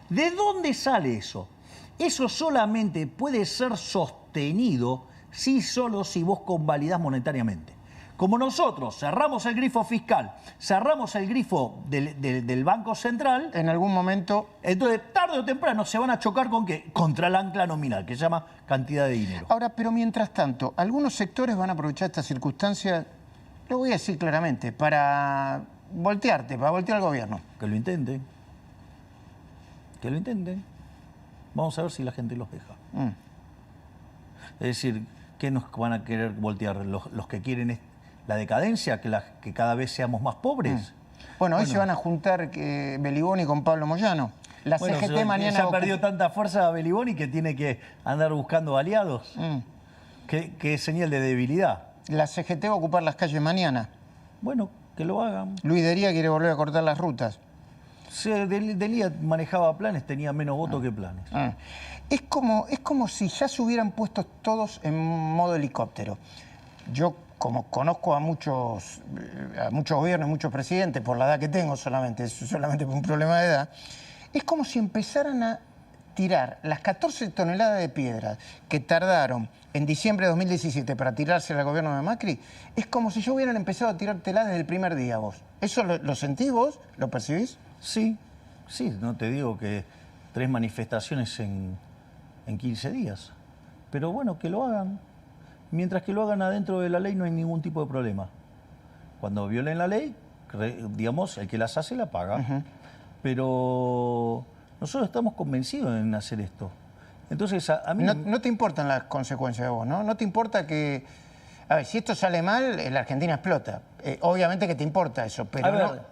¿De dónde sale eso? Eso solamente puede ser sostenido solo si vos convalidás monetariamente. Como nosotros cerramos el grifo fiscal, cerramos el grifo del Banco Central... En algún momento... Entonces, tarde o temprano se van a chocar ¿con qué? Contra el ancla nominal, que se llama cantidad de dinero. Ahora, pero mientras tanto, algunos sectores van a aprovechar esta circunstancia, lo voy a decir claramente, para voltear al gobierno. Que lo intenten. Que lo intenten. Vamos a ver si la gente los deja. Es decir, ¿qué nos van a querer voltear? Los que quieren la decadencia, que cada vez seamos más pobres. Bueno, hoy se van a juntar Beliboni con Pablo Moyano. La CGT mañana... Ya ha perdido tanta fuerza Beliboni que tiene que andar buscando aliados. Que es señal de debilidad. La CGT va a ocupar las calles mañana. Bueno, que lo hagan. Luis Dería quiere volver a cortar las rutas. Delia manejaba planes, tenía menos votos que planes. Es como si ya se hubieran puesto todos en modo helicóptero. Yo, como conozco a muchos gobiernos, muchos presidentes, por la edad que tengo solamente por un problema de edad, es como si empezaran a tirar las 14 toneladas de piedras que tardaron en diciembre de 2017 para tirarse al gobierno de Macri, es como si ya hubieran empezado a tirártelas desde el primer día vos. ¿Eso lo sentís vos? ¿Lo percibís? Sí, no te digo que 3 manifestaciones en 15 días. Pero bueno, que lo hagan. Mientras que lo hagan adentro de la ley no hay ningún tipo de problema. Cuando violen la ley, digamos, el que las hace la paga. Pero nosotros estamos convencidos en hacer esto. Entonces, a mí... No te importan las consecuencias de vos, ¿no? No te importa que... A ver, si esto sale mal, la Argentina explota. Obviamente que te importa eso, pero a ver,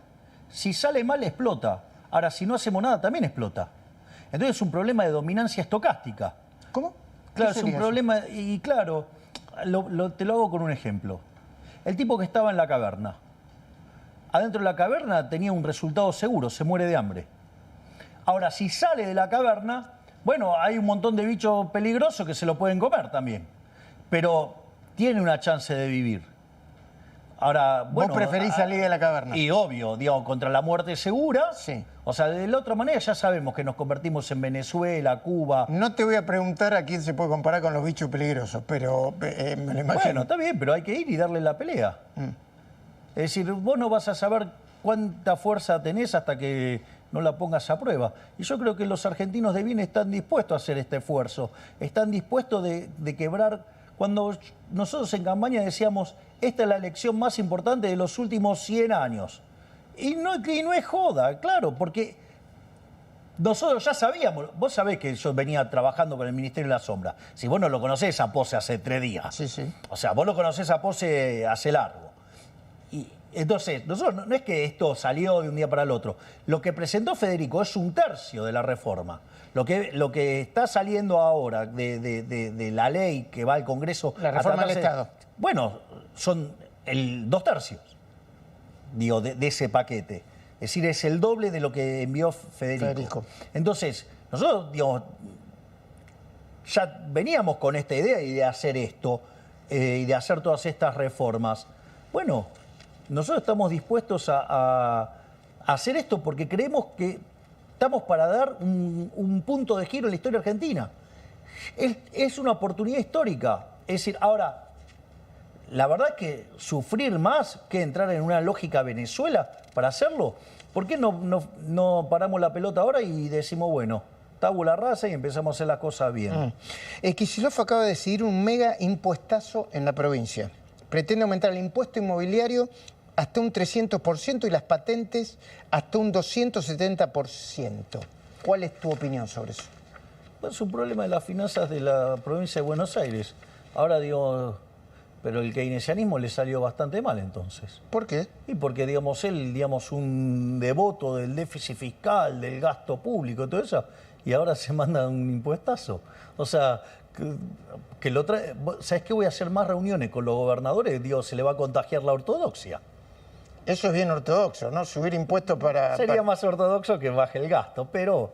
si sale mal, explota. Ahora, si no hacemos nada, también explota. Entonces es un problema de dominancia estocástica. ¿Cómo? Claro, es un problema... Y claro, te lo hago con un ejemplo. El tipo que estaba en la caverna. Adentro de la caverna tenía un resultado seguro, se muere de hambre. Ahora, si sale de la caverna, bueno, hay un montón de bichos peligrosos que se lo pueden comer también. Pero tiene una chance de vivir. Ahora, bueno, vos preferís salir de la caverna. Y obvio, digamos, contra la muerte segura. Sí. O sea, de la otra manera ya sabemos que nos convertimos en Venezuela, Cuba. No te voy a preguntar a quién se puede comparar con los bichos peligrosos, pero me lo imagino. Bueno, está bien, pero hay que ir y darle la pelea. Es decir, vos no vas a saber cuánta fuerza tenés hasta que no la pongas a prueba. Y yo creo que los argentinos de bien están dispuestos a hacer este esfuerzo. Están dispuestos de quebrar cuando nosotros en campaña decíamos, esta es la elección más importante de los últimos 100 años. Y no es joda, claro, porque nosotros ya sabíamos, vos sabés que yo venía trabajando con el Ministerio de la Sombra. Si vos no lo conocés a Pose hace 3 días. Sí, sí. O sea, vos lo conocés a Pose hace largo. Y entonces, nosotros no es que esto salió de un día para el otro. Lo que presentó Federico es 1/3 de la reforma. Lo que está saliendo ahora de la ley que va al Congreso... La reforma del Estado. Bueno, son 2/3, digo, de ese paquete. Es decir, es el doble de lo que envió Federico. Entonces, nosotros, digamos, ya veníamos con esta idea y de hacer esto, y de hacer todas estas reformas. Bueno, nosotros estamos dispuestos a hacer esto porque creemos que estamos para dar un punto de giro en la historia argentina. Es una oportunidad histórica. Es decir, ahora, la verdad es que sufrir más que entrar en una lógica Venezuela para hacerlo. ¿Por qué no paramos la pelota ahora y decimos, bueno, tabula rasa y empezamos a hacer las cosas bien? Kicillof acaba de decidir un mega impuestazo en la provincia. Pretende aumentar el impuesto inmobiliario hasta un 300% y las patentes hasta un 270%. ¿Cuál es tu opinión sobre eso? Es un problema de las finanzas de la provincia de Buenos Aires. Ahora digo, pero el keynesianismo le salió bastante mal entonces. ¿Por qué? Y porque, digamos, él, digamos, un devoto del déficit fiscal, del gasto público, todo eso, y ahora se manda un impuestazo. O sea, que lo trae. ¿Sabes qué? Voy a hacer más reuniones con los gobernadores, digo, se le va a contagiar la ortodoxia. Eso es bien ortodoxo, ¿no? Subir impuestos para... Sería más ortodoxo que baje el gasto, pero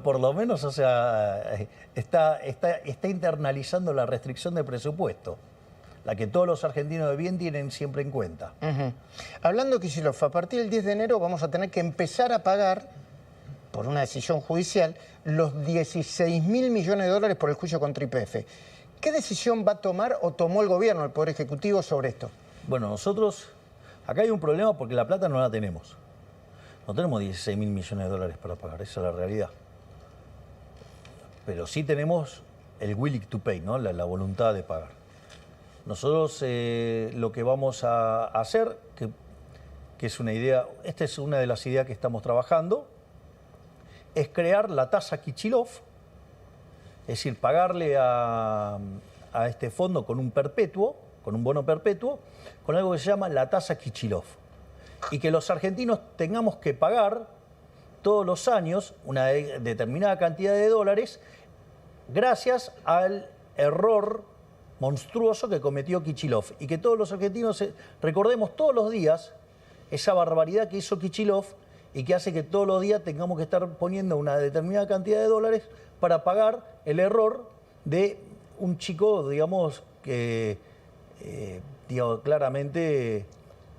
por lo menos, o sea, está internalizando la restricción de presupuesto, la que todos los argentinos de bien tienen siempre en cuenta. Hablando de Kicillof, a partir del 10 de enero vamos a tener que empezar a pagar, por una decisión judicial, los 16.000 millones de dólares por el juicio contra YPF. ¿Qué decisión va a tomar o tomó el gobierno, el Poder Ejecutivo, sobre esto? Bueno, nosotros, acá hay un problema porque la plata no la tenemos. No tenemos 16.000 millones de dólares para pagar, esa es la realidad. Pero sí tenemos el willing to pay, ¿no? La voluntad de pagar. Nosotros lo que vamos a hacer, que es una idea, esta es una de las ideas que estamos trabajando, es crear la tasa Kicillof, es decir, pagarle a este fondo con un perpetuo, con un bono perpetuo, con algo que se llama la tasa Kicillof. Y que los argentinos tengamos que pagar todos los años una determinada cantidad de dólares gracias al error monstruoso que cometió Kicillof. Y que todos los argentinos recordemos todos los días esa barbaridad que hizo Kicillof y que hace que todos los días tengamos que estar poniendo una determinada cantidad de dólares para pagar el error de un chico, digamos, que claramente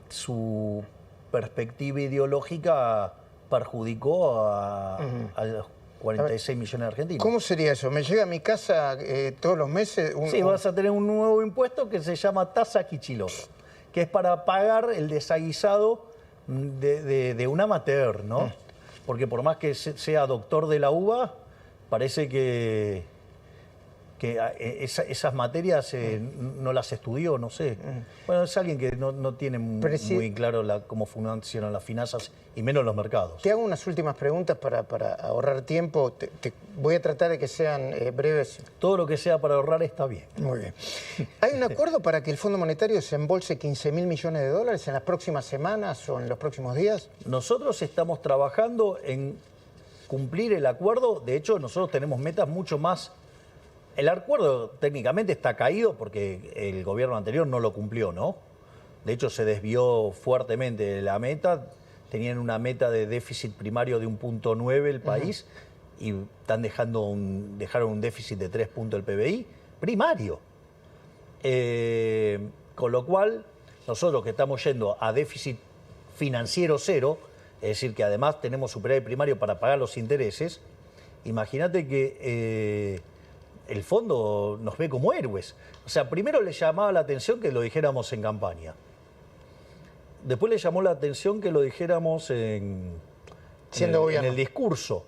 su perspectiva ideológica perjudicó a los 46 millones de argentinos. ¿Cómo sería eso? ¿Me llega a mi casa todos los meses? Sí, vas a tener un nuevo impuesto que se llama tasa Kicillof, que es para pagar el desaguisado de un amateur, ¿no? Porque por más que sea doctor de la UBA, parece que esas materias no las estudió, no sé. Bueno, es alguien que no tiene muy claro cómo funcionan las finanzas y menos los mercados. Te hago unas últimas preguntas para ahorrar tiempo. Voy a tratar de que sean breves. Todo lo que sea para ahorrar está bien. Muy bien. ¿Hay un acuerdo para que el Fondo Monetario se embolse 15.000 millones de dólares en las próximas semanas o en los próximos días? Nosotros estamos trabajando en cumplir el acuerdo. De hecho, nosotros tenemos metas mucho más. El acuerdo técnicamente está caído porque el gobierno anterior no lo cumplió, ¿no? De hecho, se desvió fuertemente de la meta. Tenían una meta de déficit primario de 1.9 el país y dejaron un déficit de 3 puntos del PBI primario. Con lo cual, nosotros que estamos yendo a déficit financiero cero, es decir, que además tenemos superávit primario para pagar los intereses, imagínate que el fondo nos ve como héroes. O sea, primero le llamaba la atención que lo dijéramos en campaña. Después le llamó la atención que lo dijéramos en el discurso.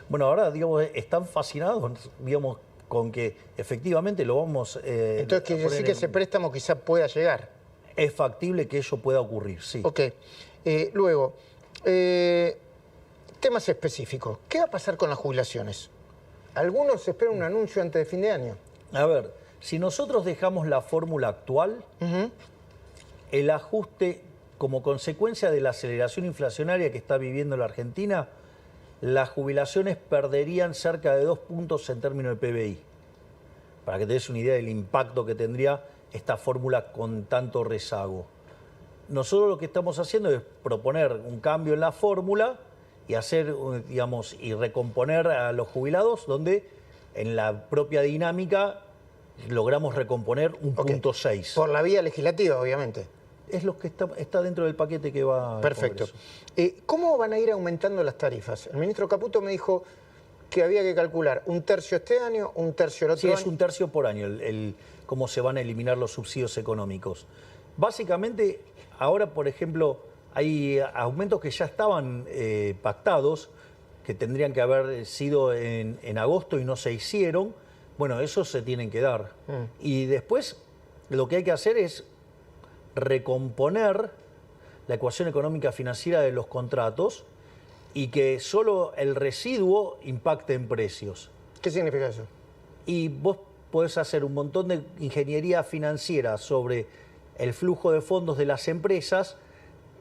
Bueno, ahora, digamos, están fascinados, digamos, con que efectivamente lo vamos Entonces quiere a decir poner que ese préstamo quizá pueda llegar. es factible que ello pueda ocurrir, sí. Ok. Luego, temas específicos. ¿Qué va a pasar con las jubilaciones? Algunos esperan un anuncio antes de fin de año. A ver, si nosotros dejamos la fórmula actual, el ajuste como consecuencia de la aceleración inflacionaria que está viviendo la Argentina, las jubilaciones perderían cerca de 2 puntos en términos de PBI. Para que te des una idea del impacto que tendría esta fórmula con tanto rezago. Nosotros lo que estamos haciendo es proponer un cambio en la fórmula y hacer, digamos, y recomponer a los jubilados, donde en la propia dinámica logramos recomponer un punto 6. Por la vía legislativa, obviamente. Es lo que está dentro del paquete que va. Perfecto. ¿Cómo van a ir aumentando las tarifas? El ministro Caputo me dijo que había que calcular 1/3 este año, 1/3 el otro año. Sí, es 1/3 por año cómo se van a eliminar los subsidios económicos. Básicamente, ahora, por ejemplo, hay aumentos que ya estaban pactados, que tendrían que haber sido en agosto y no se hicieron. Bueno, esos se tienen que dar. Y después lo que hay que hacer es recomponer la ecuación económica financiera de los contratos y que solo el residuo impacte en precios. ¿Qué significa eso? Y vos podés hacer un montón de ingeniería financiera sobre el flujo de fondos de las empresas,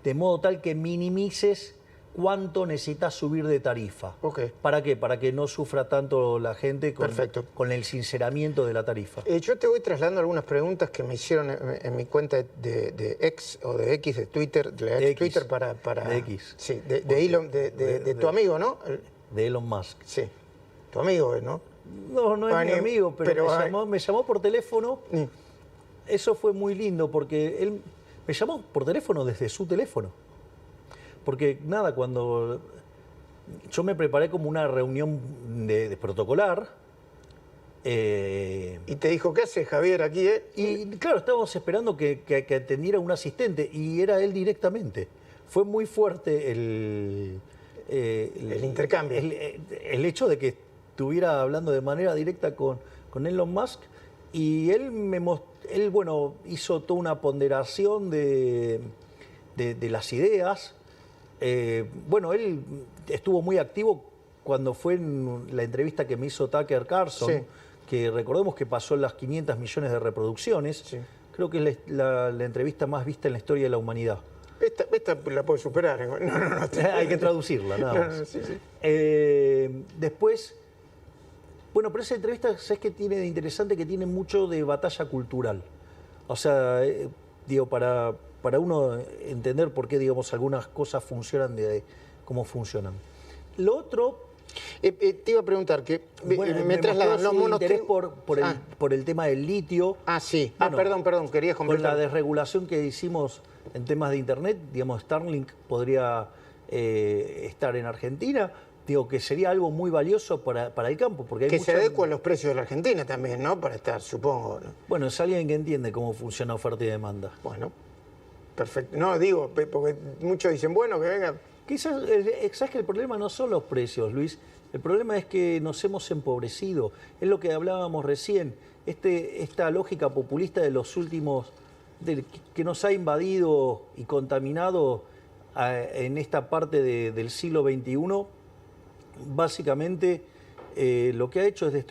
de modo tal que minimices cuánto necesitas subir de tarifa. Okay. ¿Para qué? Para que no sufra tanto la gente Perfecto. con el sinceramiento de la tarifa. Yo te voy trasladando algunas preguntas que me hicieron en mi cuenta de X o de X, de Twitter, de X. Twitter para... De X. Sí, de Elon, de tu amigo, ¿no? De Elon Musk. Sí, tu amigo, ¿no? No es mi amigo, pero me llamó por teléfono. Sí. Eso fue muy lindo porque él me llamó por teléfono desde su teléfono. Porque nada, cuando yo me preparé como una reunión de protocolar. Y te dijo, ¿qué haces, Javier, aquí? Y claro, estábamos esperando que atendiera un asistente y era él directamente. Fue muy fuerte el intercambio. El hecho de que estuviera hablando de manera directa con Elon Musk y él bueno, hizo toda una ponderación de las ideas. Bueno, él estuvo muy activo cuando fue en la entrevista que me hizo Tucker Carlson, sí, que recordemos que pasó las 500 millones de reproducciones. Sí. Creo que es la entrevista más vista en la historia de la humanidad. Esta la puedo superar. No, hay que traducirla, nada más. Sí. Después, bueno, pero esa entrevista, ¿sabes qué tiene de interesante? Que tiene mucho de batalla cultural. O sea, digo, para uno entender por qué, digamos, algunas cosas funcionan cómo funcionan. Lo otro... te iba a preguntar, que me trasladan los monos... interés por el tema del litio. Ah, sí. Bueno, perdón, querías completar. Con la desregulación que hicimos en temas de Internet, digamos, Starlink podría estar en Argentina. Digo, que sería algo muy valioso para el campo. Porque hay que se adecua a los precios de la Argentina también, ¿no? Para estar, supongo, ¿no? Bueno, es alguien que entiende cómo funciona oferta y demanda. Bueno, perfecto. No, digo, porque muchos dicen, bueno, que venga... Quizás, ¿sabes que el problema no son los precios, Luis? El problema es que nos hemos empobrecido. Es lo que hablábamos recién. Esta lógica populista de los últimos... que nos ha invadido y contaminado en esta parte del siglo XXI, básicamente lo que ha hecho es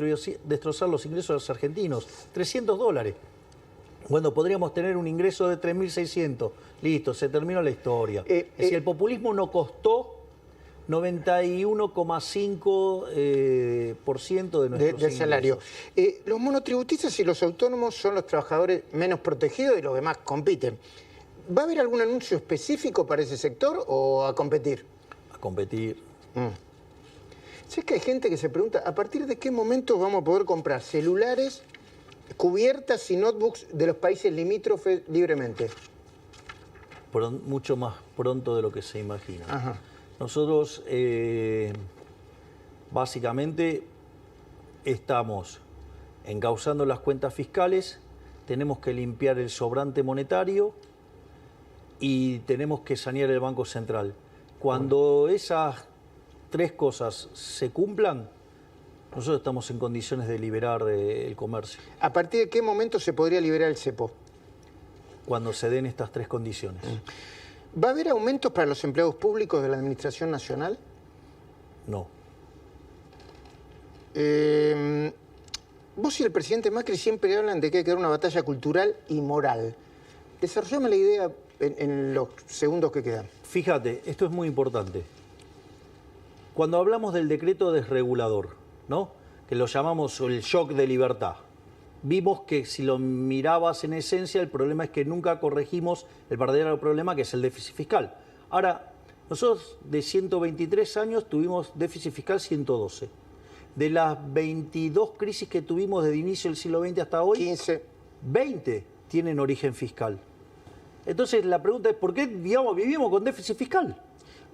destrozar los ingresos de los argentinos. $300. Cuando podríamos tener un ingreso de 3.600. Listo, se terminó la historia. Es decir, el populismo no costó 91,5% de nuestros del salario. Los monotributistas y los autónomos son los trabajadores menos protegidos y los demás compiten. ¿Va a haber algún anuncio específico para ese sector o a competir? A competir. ¿Sabes que hay gente que se pregunta a partir de qué momento vamos a poder comprar celulares, cubiertas y notebooks de los países limítrofes libremente? Mucho más pronto de lo que se imagina. Ajá. Nosotros básicamente estamos encauzando las cuentas fiscales, tenemos que limpiar el sobrante monetario y tenemos que sanear el Banco Central. Cuando esas tres cosas se cumplan, Nosotros estamos en condiciones de liberar el comercio. ¿A partir de qué momento se podría liberar el cepo? Cuando se den estas tres condiciones. ¿Va a haber aumentos para los empleados públicos de la Administración Nacional? No. Vos y el presidente Macri siempre hablan de que hay que dar una batalla cultural y moral. Desarrollame la idea en los segundos que quedan. Fíjate, esto es muy importante. Cuando hablamos del decreto desregulador, ¿no?, que lo llamamos el shock de libertad, vimos que si lo mirabas en esencia, el problema es que nunca corregimos el verdadero problema, que es el déficit fiscal. Ahora, nosotros de 123 años tuvimos déficit fiscal 112. De las 22 crisis que tuvimos desde el inicio del siglo XX hasta hoy, 15. 20 tienen origen fiscal. Entonces la pregunta es, ¿por qué, digamos, vivimos con déficit fiscal?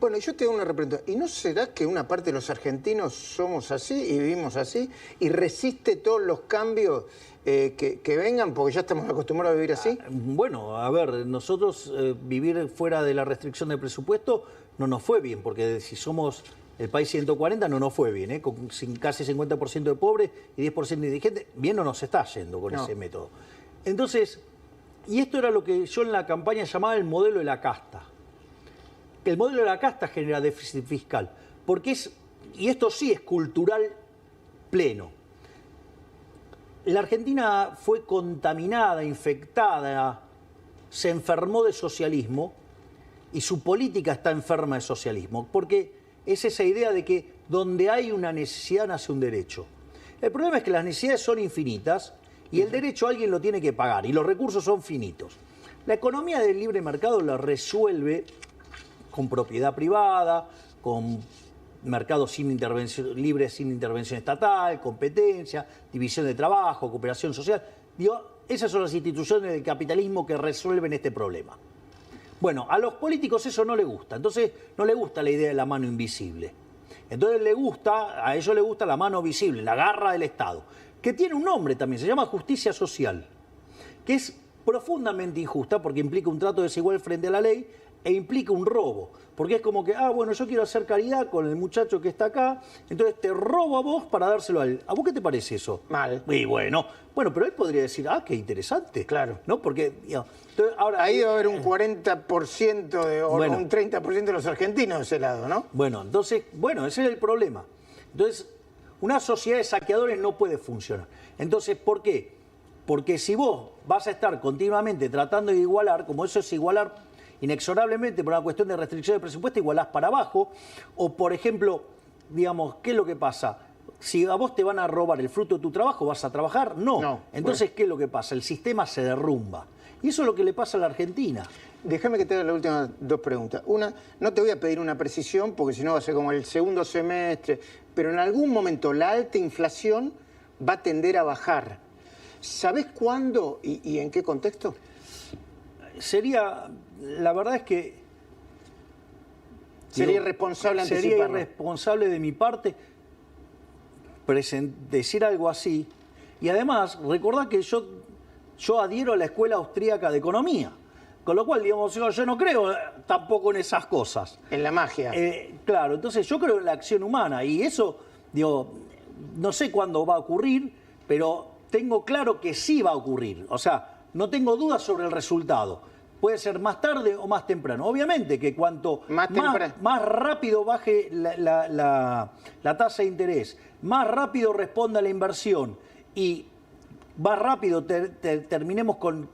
Bueno, yo te hago una pregunta. ¿Y no será que una parte de los argentinos somos así y vivimos así y resiste todos los cambios que vengan porque ya estamos acostumbrados a vivir así? Bueno, a ver, nosotros vivir fuera de la restricción del presupuesto no nos fue bien, porque si somos el país 140 no nos fue bien, con casi 50% de pobres y 10% de indigentes, bien no nos está yendo con ese método. Entonces, y esto era lo que yo en la campaña llamaba el modelo de la casta. El modelo de la casta genera déficit fiscal, porque es, y esto sí es cultural pleno. La Argentina fue contaminada, infectada, se enfermó de socialismo y su política está enferma de socialismo, porque es esa idea de que donde hay una necesidad nace un derecho. El problema es que las necesidades son infinitas y el derecho alguien lo tiene que pagar y los recursos son finitos. La economía del libre mercado la resuelve con propiedad privada, con mercados sin intervención, libres sin intervención estatal, competencia, división de trabajo, cooperación social. Digo, esas son las instituciones del capitalismo que resuelven este problema. Bueno, a los políticos eso no les gusta, entonces no les gusta la idea de la mano invisible. Entonces a ellos les gusta la mano visible, la garra del Estado, que tiene un nombre también, se llama justicia social, que es profundamente injusta porque implica un trato desigual frente a la ley e implica un robo, porque es como que, bueno, yo quiero hacer caridad con el muchacho que está acá, entonces te robo a vos para dárselo a él. ¿A vos qué te parece eso? Mal. Y bueno, pero él podría decir, qué interesante. Claro. ¿No? Porque, entonces, ahora, ahí debe haber un 40% o un 30% de los argentinos de ese lado, ¿no? Bueno, entonces, ese es el problema. Entonces, una sociedad de saqueadores no puede funcionar. Entonces, ¿por qué? Porque si vos vas a estar continuamente tratando de igualar, como eso es igualar inexorablemente por una cuestión de restricción de presupuesto, igualás para abajo, o por ejemplo, digamos, ¿qué es lo que pasa? Si a vos te van a robar el fruto de tu trabajo, ¿vas a trabajar? No. Entonces, ¿qué es lo que pasa? El sistema se derrumba. Y eso es lo que le pasa a la Argentina. Déjame que te haga las últimas dos preguntas. Una, no te voy a pedir una precisión, porque si no va a ser como el segundo semestre, pero en algún momento la alta inflación va a tender a bajar. ¿Sabés cuándo y en qué contexto? La verdad es que... Sería irresponsable anticiparlo. Sería irresponsable de mi parte decir algo así. Y además, recordá que yo adhiero a la Escuela Austríaca de Economía. Con lo cual, digamos, yo no creo tampoco en esas cosas. En la magia. Claro, entonces yo creo en la acción humana. Y eso, no sé cuándo va a ocurrir, pero tengo claro que sí va a ocurrir. O sea, no tengo dudas sobre el resultado. Puede ser más tarde o más temprano. Obviamente que cuanto más rápido baje la tasa de interés, más rápido responda la inversión y más rápido terminemos con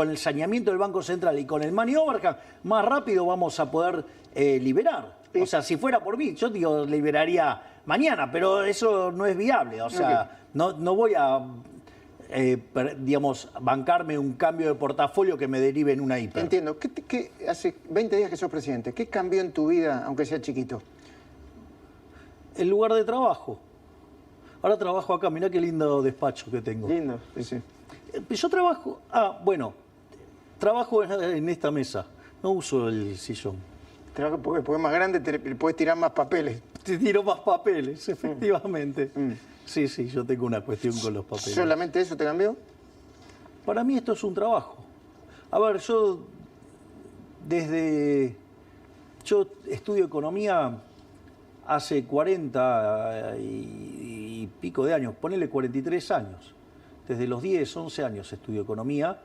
el saneamiento del Banco Central y con el money overhang, más rápido vamos a poder liberar. O sea, si fuera por mí, yo liberaría mañana, pero eso no es viable. O sea, no voy a... bancarme un cambio de portafolio que me derive en una hiper. Entiendo. ¿Qué hace 20 días que sos presidente? ¿Qué cambió en tu vida, aunque sea chiquito? El lugar de trabajo. Ahora trabajo acá, mirá qué lindo despacho que tengo. Lindo, sí. Yo trabajo... trabajo en esta mesa. No uso el sillón. Trabajo porque es más grande, podés tirar más papeles. Te tiro más papeles, efectivamente. Sí, yo tengo una cuestión con los papeles. ¿Solamente eso te cambió? Para mí esto es un trabajo. A ver, yo estudio economía hace 40 y pico de años, ponele 43 años. Desde los 10, 11 años estudio economía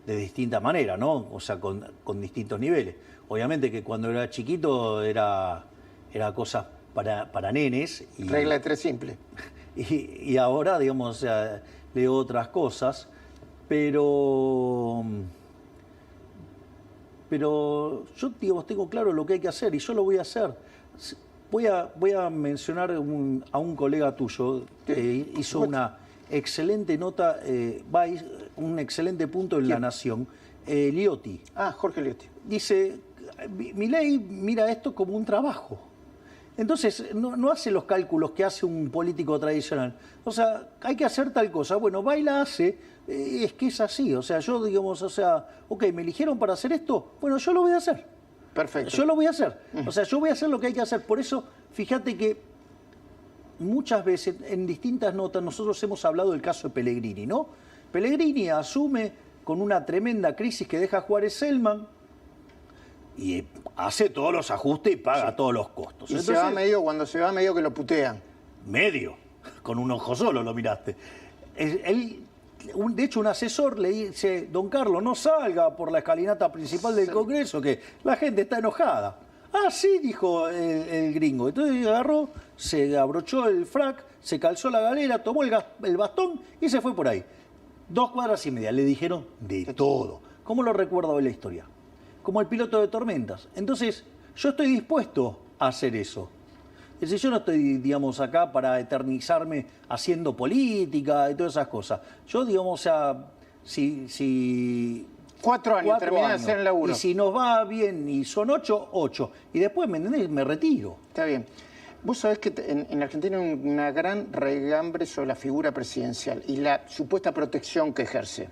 de distinta manera, ¿no? O sea, con distintos niveles. Obviamente que cuando era chiquito era cosas para nenes. Regla de tres simple. Y ahora, digamos, o sea, leo otras cosas, pero yo, digamos, tengo claro lo que hay que hacer y yo lo voy a hacer. Voy a mencionar a un colega tuyo que hizo una excelente nota, un excelente punto en La Nación, Liotti. Ah, Jorge Liotti. Dice, Milei mira esto como un trabajo. Entonces, no hace los cálculos que hace un político tradicional. O sea, hay que hacer tal cosa. Bueno, va y la hace. Es que es así. O sea, yo, digamos, o sea, ok, me eligieron para hacer esto. Bueno, yo lo voy a hacer. Perfecto. Yo lo voy a hacer. O sea, yo voy a hacer lo que hay que hacer. Por eso, fíjate que muchas veces, en distintas notas, nosotros hemos hablado del caso de Pellegrini, ¿no? Pellegrini asume con una tremenda crisis que deja Juárez-Selman y hace todos los ajustes y paga todos los costos. Y entonces, se va medio, cuando se va medio que lo putean. medio, con un ojo solo lo miraste. Él, de hecho, un asesor le dice, don Carlos, no salga por la escalinata principal del Congreso, que la gente está enojada. Ah, sí, dijo el gringo. Entonces agarró, se abrochó el frac, se calzó la galera, tomó el bastón y se fue por ahí. 2 cuadras y media. Le dijeron de todo. ¿Cómo lo recuerdo de la historia? Como el piloto de tormentas. Entonces, yo estoy dispuesto a hacer eso. Es decir, yo no estoy, digamos, acá para eternizarme haciendo política y todas esas cosas. Yo, digamos, o sea, si 4 años, terminé de hacer el laburo. Y si nos va bien y son 8, 8. Y después, ¿me entendés? Me retiro. Está bien. Vos sabés que en Argentina hay una gran regambre sobre la figura presidencial y la supuesta protección que ejerce.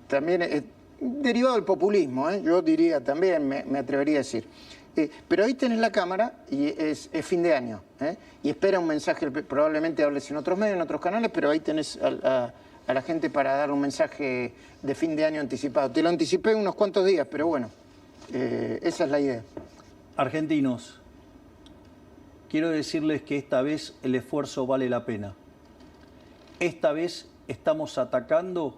También es derivado del populismo, ¿eh? Yo diría también, me atrevería a decir. Pero ahí tenés la Cámara y es fin de año, ¿eh? Y espera un mensaje, probablemente hables en otros medios, en otros canales, pero ahí tenés a la gente para dar un mensaje de fin de año anticipado. Te lo anticipé unos cuantos días, pero bueno, esa es la idea. Argentinos, quiero decirles que esta vez el esfuerzo vale la pena. Esta vez estamos atacando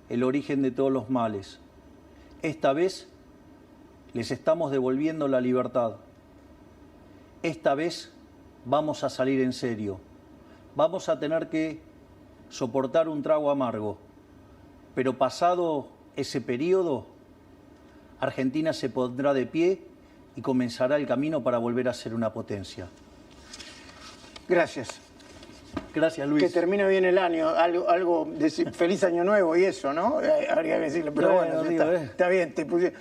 el origen de todos los males. Esta vez les estamos devolviendo la libertad. Esta vez vamos a salir en serio. Vamos a tener que soportar un trago amargo. Pero pasado ese periodo, Argentina se pondrá de pie y comenzará el camino para volver a ser una potencia. Gracias. Gracias, Luis. Que termine bien el año, algo de feliz año nuevo y eso, ¿no? Habría que decirle, pero bueno, digo, está bien, te puse.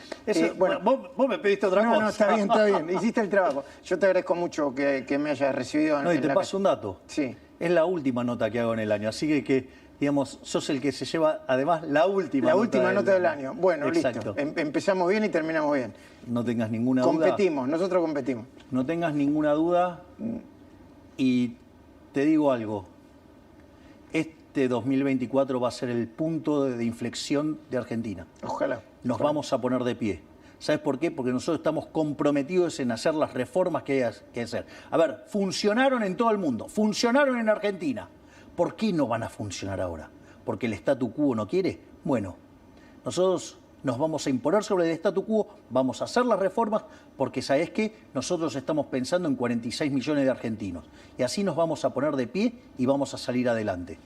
Bueno, vos me pediste otra cosa. No, está bien, hiciste el trabajo. Yo te agradezco mucho que me hayas recibido. No, y te paso un dato. Sí. Es la última nota que hago en el año, así que digamos, sos el que se lleva, además, la última nota del año. Bueno, exacto. Listo. Empezamos bien y terminamos bien. No tengas ninguna duda. Nosotros competimos. No tengas ninguna duda. Y te digo algo. Este 2024 va a ser el punto de inflexión de Argentina. Ojalá. Nos vamos a poner de pie. ¿Sabes por qué? Porque nosotros estamos comprometidos en hacer las reformas que hay que hacer. A ver, funcionaron en todo el mundo, funcionaron en Argentina. ¿Por qué no van a funcionar ahora? ¿Porque el statu quo no quiere? Bueno, nosotros nos vamos a imponer sobre el statu quo, vamos a hacer las reformas, porque ¿sabés qué? Nosotros estamos pensando en 46 millones de argentinos. Y así nos vamos a poner de pie y vamos a salir adelante.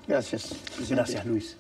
Gracias. Gracias, Luis.